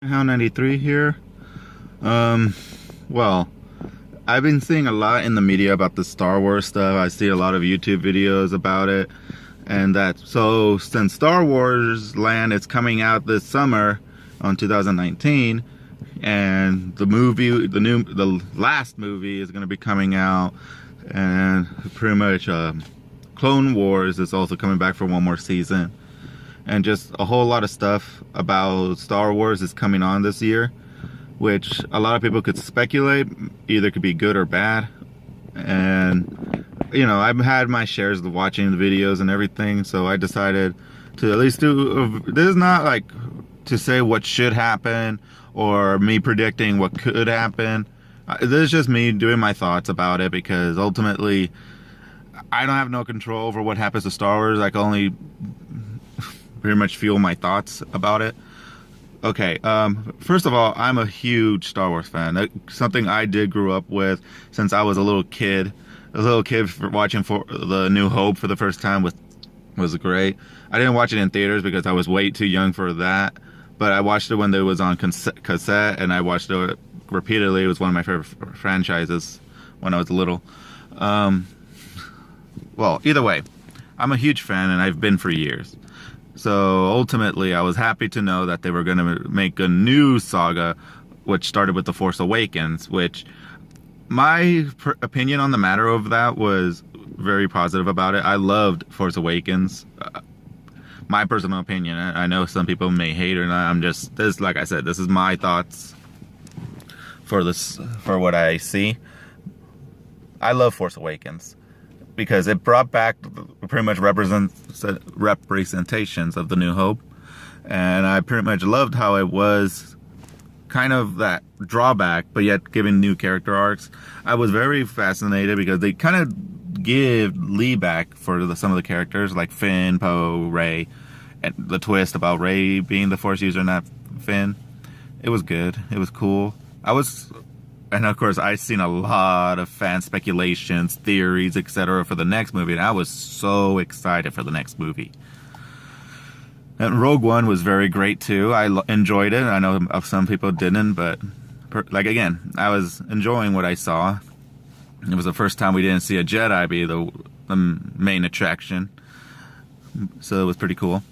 Hound 93 here. Um, well, I've been seeing a lot in the media about the Star Wars stuff. I see a lot of YouTube videos about it. And so since Star Wars Land is coming out this summer on 2019, and the last movie is going to be coming out, and pretty much Clone Wars is also coming back for one more season. And just a whole lot of stuff about Star Wars is coming on this year, which a lot of people could speculate either could be good or bad. And I've had my shares of watching the videos and everything, so I decided to at least do this. Is not like to say what should happen or me predicting what could happen. This is just me doing my thoughts about it, because ultimately I don't have no control over what happens to Star Wars. I can only pretty much feel my thoughts about it. Okay, first of all, I'm a huge Star Wars fan. That's something I did grow up with since I was a little kid. Watching for the New Hope for the first time was great. I didn't watch it in theaters because I was way too young for that, but I watched it when it was on cassette, and I watched it repeatedly. It was one of my favorite franchises when I was little. Well, either way, I'm a huge fan, and I've been for years. So ultimately, I was happy to know that they were going to make a new saga, which started with The Force Awakens, which my opinion on the matter of that was very positive about it. I loved Force Awakens. My personal opinion. I know some people may hate it, and like I said, this is my thoughts for what I see. I love Force Awakens because it brought back pretty much representations of the New Hope, and I pretty much loved how it was kind of that drawback, but yet giving new character arcs. I was very fascinated because they kind of give Lee back for some of the characters like Finn, Poe, Rey, and the twist about Rey being the Force user, not Finn. It was good. It was cool. And of course, I've seen a lot of fan speculations, theories, etc. for the next movie, and I was so excited for the next movie. And Rogue One was very great too. I enjoyed it. I know some people didn't, but again, I was enjoying what I saw. It was the first time we didn't see a Jedi be the main attraction, so it was pretty cool.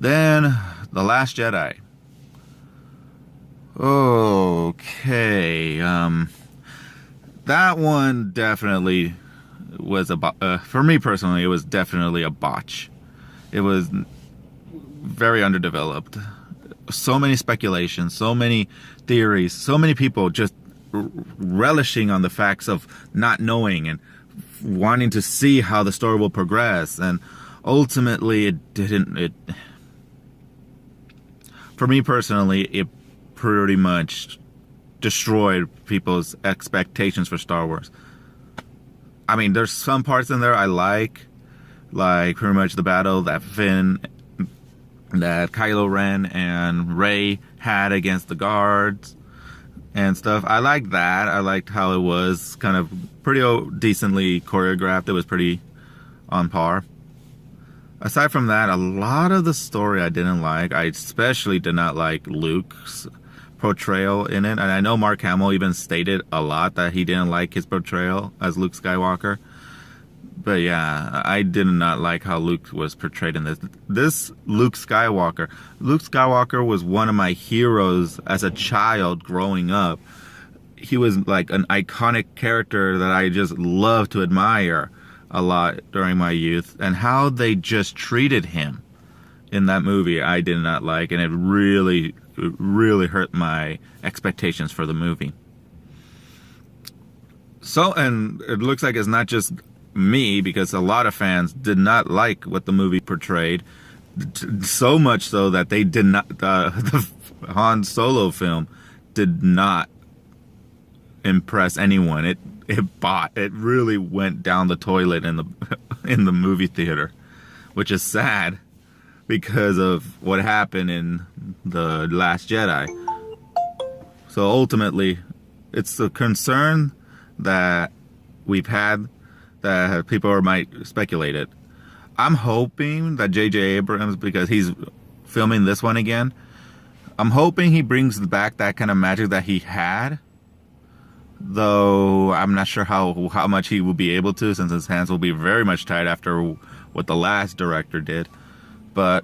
Then, The Last Jedi. Okay, that one definitely was for me personally, it was definitely a botch. It was very underdeveloped. So many speculations, so many theories, so many people just relishing on the facts of not knowing and wanting to see how the story will progress, and ultimately for me personally, it pretty much destroyed people's expectations for Star Wars. I mean, there's some parts in there I like pretty much the battle that Kylo Ren and Rey had against the guards and stuff. I liked that. I liked how it was kind of pretty decently choreographed. It was pretty on par. Aside from that, a lot of the story I didn't like. I especially did not like Luke's portrayal in it, and I know Mark Hamill even stated a lot that he didn't like his portrayal as Luke Skywalker. But yeah, I did not like how Luke was portrayed in this Luke Skywalker was one of my heroes as a child growing up. He was like an iconic character that I just loved to admire a lot during my youth, and how they just treated him in that movie I did not like, and it really hurt my expectations for the movie. So, and it looks like it's not just me, because a lot of fans did not like what the movie portrayed, so much so that they did not, the Han Solo film did not impress anyone. It really went down the toilet in the movie theater, which is sad because of what happened in The Last Jedi. So ultimately, it's a concern that we've had that people might speculate it. I'm hoping that J.J. Abrams, because he's filming this one again, I'm hoping he brings back that kind of magic that he had. Though I'm not sure how much he will be able to, since his hands will be very much tied after what the last director did. But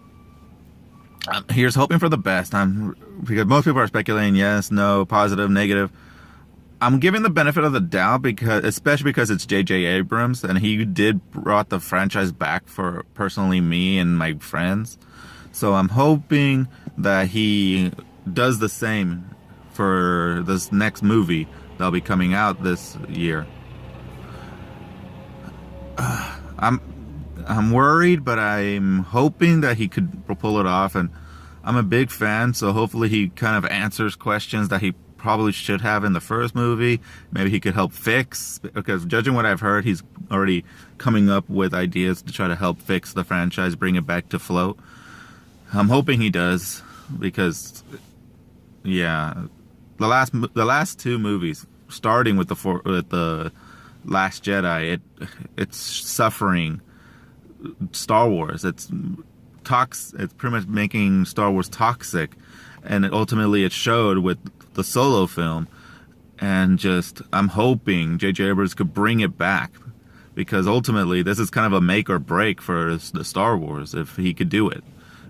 here's hoping for the best. Because most people are speculating yes, no, positive, negative. I'm giving the benefit of the doubt especially because it's J.J. Abrams, and he did brought the franchise back for personally me and my friends. So I'm hoping that he does the same for this next movie that'll be coming out this year. I'm worried, but I'm hoping that he could pull it off, and I'm a big fan, so hopefully he kind of answers questions that he probably should have in the first movie. Maybe he could help fix, because judging what I've heard, he's already coming up with ideas to try to help fix the franchise, bring it back to float. I'm hoping he does, because yeah, the last two movies, starting with the Last Jedi, it's suffering Star Wars. It's pretty much making Star Wars toxic, and ultimately it showed with the Solo film. And I'm hoping J.J. Abrams could bring it back, because ultimately this is kind of a make or break for the Star Wars if he could do it,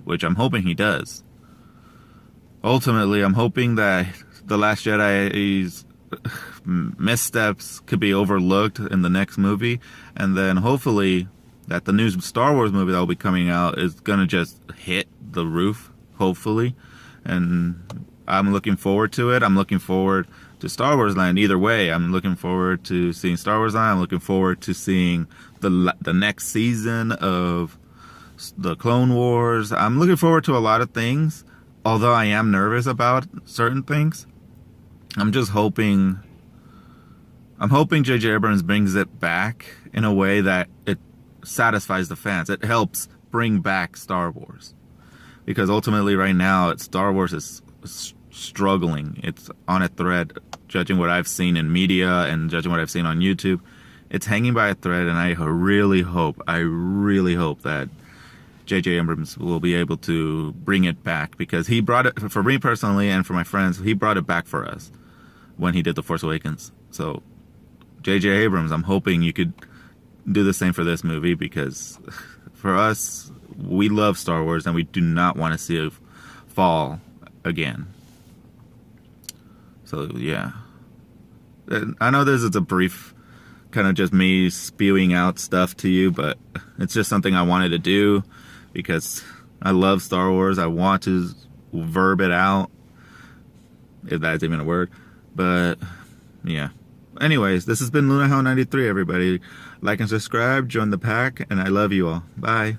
which I'm hoping he does. Ultimately, I'm hoping that the Last Jedi's missteps could be overlooked in the next movie, and then hopefully that the new Star Wars movie that will be coming out is gonna just hit the roof, hopefully. And I'm looking forward to it. I'm looking forward to Star Wars Land. Either way, I'm looking forward to seeing Star Wars Land. I'm looking forward to seeing the next season of the Clone Wars. I'm looking forward to a lot of things, although I am nervous about certain things. I'm hoping J.J. Abrams brings it back in a way that it satisfies the fans. It helps bring back Star Wars. Because ultimately right now, Star Wars is struggling. It's on a thread, judging what I've seen in media and judging what I've seen on YouTube. It's hanging by a thread, and I really hope that J.J. Abrams will be able to bring it back, because he brought it, for me personally and for my friends, he brought it back for us when he did The Force Awakens. So, J.J. Abrams, I'm hoping you could do the same for this movie, because for us, we love Star Wars and we do not want to see it fall again. So, yeah. I know this is a brief, kind of just me spewing out stuff to you, but it's just something I wanted to do because I love Star Wars. I want to verb it out, if that's even a word. But, yeah. Anyways, this has been LunaHound93, everybody. Like and subscribe, join the pack, and I love you all. Bye.